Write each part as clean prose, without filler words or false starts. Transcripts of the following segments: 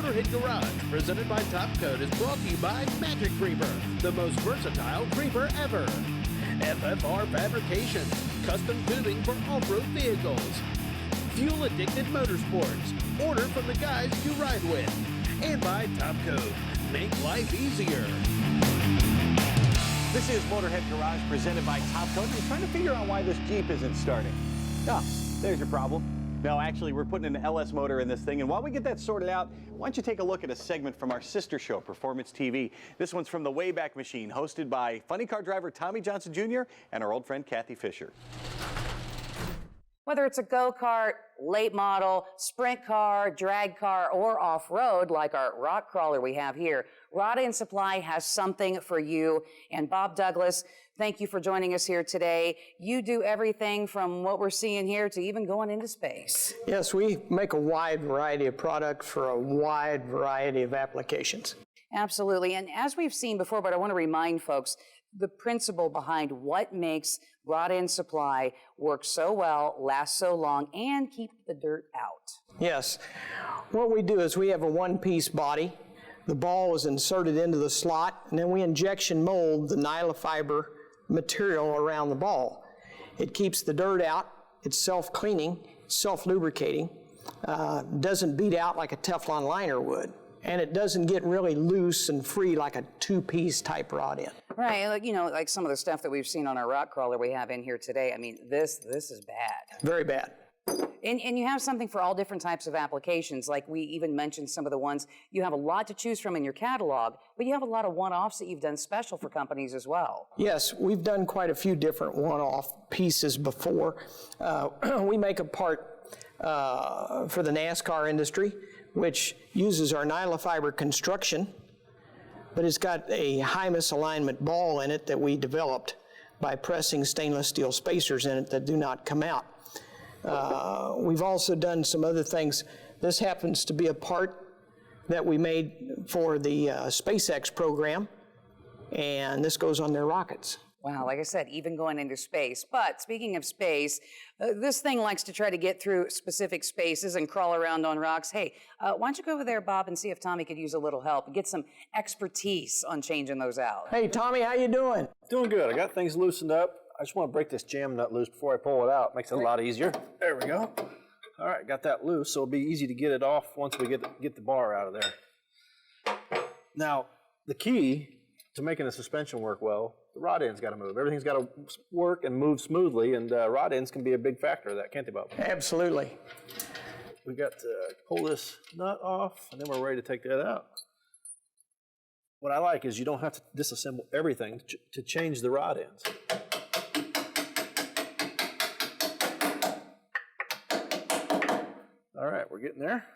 Motorhead Garage, presented by Top Coat, is brought to you by Magic Creeper, the most versatile creeper ever. FFR Fabrications, custom tubing for off-road vehicles. Fuel-addicted motorsports, order from the guys you ride with. And by Top Coat, make life easier. This is Motorhead Garage, presented by Top Coat. You're trying to figure out why this Jeep isn't starting. Ah, there's your problem. No, actually, we're putting an LS motor in this thing, and while we get that sorted out, why don't you take a look at a segment from our sister show, Performance TV. This one's from the Wayback Machine, hosted by funny car driver Tommy Johnson Jr. and our old friend Kathy Fisher. Whether it's a go-kart, late model, sprint car, drag car, or off-road like our rock crawler we have here, Rod & Supply has something for you. And Bob Douglas, thank you for joining us here today. You do everything from what we're seeing here to even going into space. Yes, we make a wide variety of products for a wide variety of applications. Absolutely. And as we've seen before, but I want to remind folks, the principle behind what makes Rod & Supply work so well, last so long, and keep the dirt out. Yes. What we do is we have a one-piece body. The ball is inserted into the slot, and then we injection mold the nylon fiber material around the ball. It keeps the dirt out. It's self-cleaning, self-lubricating, doesn't beat out like a Teflon liner would. And it doesn't get really loose and free like a two-piece type rod end. Right, like, you know, like some of the stuff that we've seen on our rock crawler we have in here today. I mean, this is bad. Very bad. And you have something for all different types of applications. Like we even mentioned some of the ones, you have a lot to choose from in your catalog, but you have a lot of one-offs that you've done special for companies as well. Yes, we've done quite a few different one-off pieces before. We make a part for the NASCAR industry, which uses our nylon fiber construction, but it's got a high misalignment ball in it that we developed by pressing stainless steel spacers in it that do not come out. We've also done some other things. This happens to be a part that we made for the SpaceX program, and this goes on their rockets. Wow, like I said, even going into space. But speaking of space, this thing likes to try to get through specific spaces and crawl around on rocks. Hey, why don't you go over there, Bob, and see if Tommy could use a little help and get some expertise on changing those out. Hey, Tommy, how you doing? Doing good. I got things loosened up. I just want to break this jam nut loose before I pull it out. Makes it a lot easier. There we go. All right, got that loose, so it'll be easy to get it off once we get the bar out of there. Now, the key to making the suspension work well, the rod end's got to move. Everything's got to work and move smoothly, and rod ends can be a big factor of that, can't they, Bob? Absolutely. We got to pull this nut off, and then we're ready to take that out. What I like is you don't have to disassemble everything to change the rod ends. All right, we're getting there.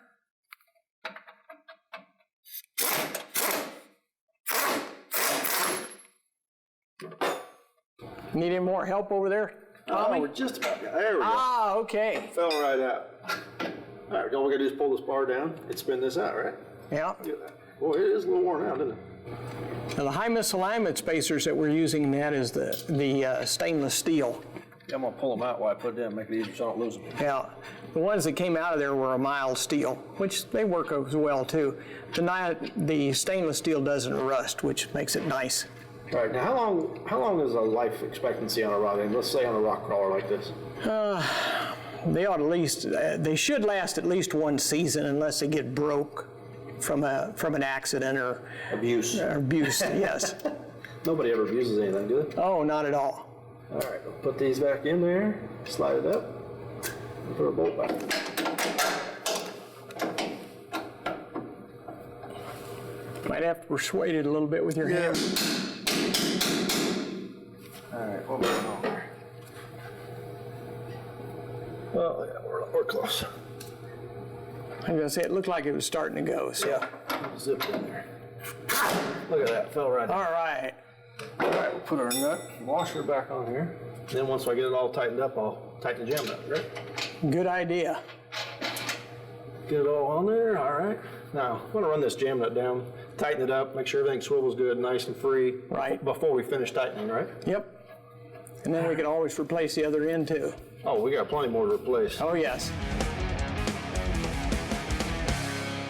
Need any more help over there, Tommy? Oh, we're just about there. We go. Ah, okay. Fell right out. All right, all we gotta do is pull this bar down and spin this out, right? Yeah. Boy, it is a little worn out, isn't it? Now, the high misalignment spacers that we're using in that is the stainless steel. Yeah, I'm gonna pull them out while I put it in, make it easier so I don't lose them. Yeah, the ones that came out of there were a mild steel, which they work as well too. The stainless steel doesn't rust, which makes it nice. All right, now how long is a life expectancy on a rod end? Let's say on a rock crawler like this. They ought they should last at least one season unless they get broke from an accident or abuse. Yes. Nobody ever abuses anything, do they? Oh, not at all. All right, we'll put these back in there, slide it up, and put a bolt back. Might have to persuade it a little bit with your hand. All right, what going on there? Well, yeah, we're close. I was gonna say it looked like it was starting to go. So. Yeah, zipped in there. Look at that, fell right in. All right. All right, we'll put our nut washer back on here. Then once I get it all tightened up, I'll tighten the jam nut, right? Good idea. Get it all on there, all right. Now, I'm gonna run this jam nut down, tighten it up, make sure everything swivels good, nice and free. Right. Before we finish tightening, right? Yep. And then we can always replace the other end too. Oh, we got plenty more to replace. Oh, yes.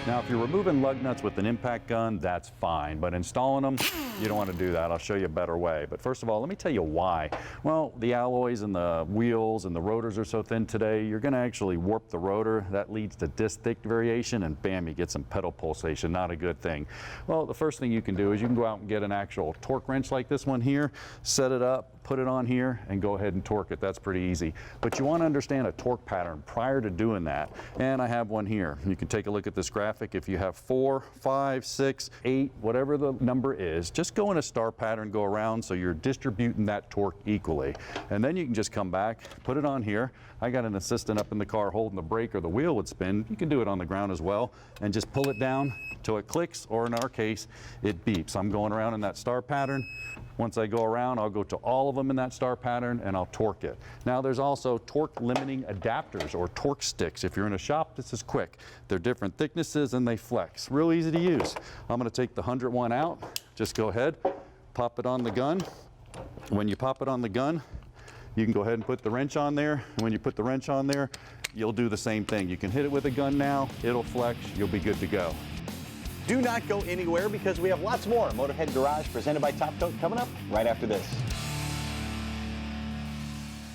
Now, if you're removing lug nuts with an impact gun, that's fine, but installing them, you don't want to do that. I'll show you a better way. But first of all, let me tell you why. Well, the alloys and the wheels and the rotors are so thin today, you're going to actually warp the rotor. That leads to disc thick variation, and bam, you get some pedal pulsation. Not a good thing. Well, the first thing you can do is you can go out and get an actual torque wrench like this one here, set it up, put it on here, and go ahead and torque it. That's pretty easy. But you want to understand a torque pattern prior to doing that. And I have one here. You can take a look at this graphic. If you have 4, 5, 6, 8, whatever the number is, just go in a star pattern, go around so you're distributing that torque equally. And then you can just come back, put it on here. I got an assistant up in the car holding the brake or the wheel would spin. You can do it on the ground as well. And just pull it down till it clicks, or in our case, it beeps. I'm going around in that star pattern. Once I go around, I'll go to all of them in that star pattern and I'll torque it. Now there's also torque limiting adapters or torque sticks. If you're in a shop, this is quick. They're different thicknesses and they flex. Real easy to use. I'm going to take the 101 out. Just go ahead, pop it on the gun. When you pop it on the gun, you can go ahead and put the wrench on there. And when you put the wrench on there, you'll do the same thing. You can hit it with a gun now, it'll flex, you'll be good to go. Do not go anywhere because we have lots more Motorhead Garage presented by Top Coat coming up right after this.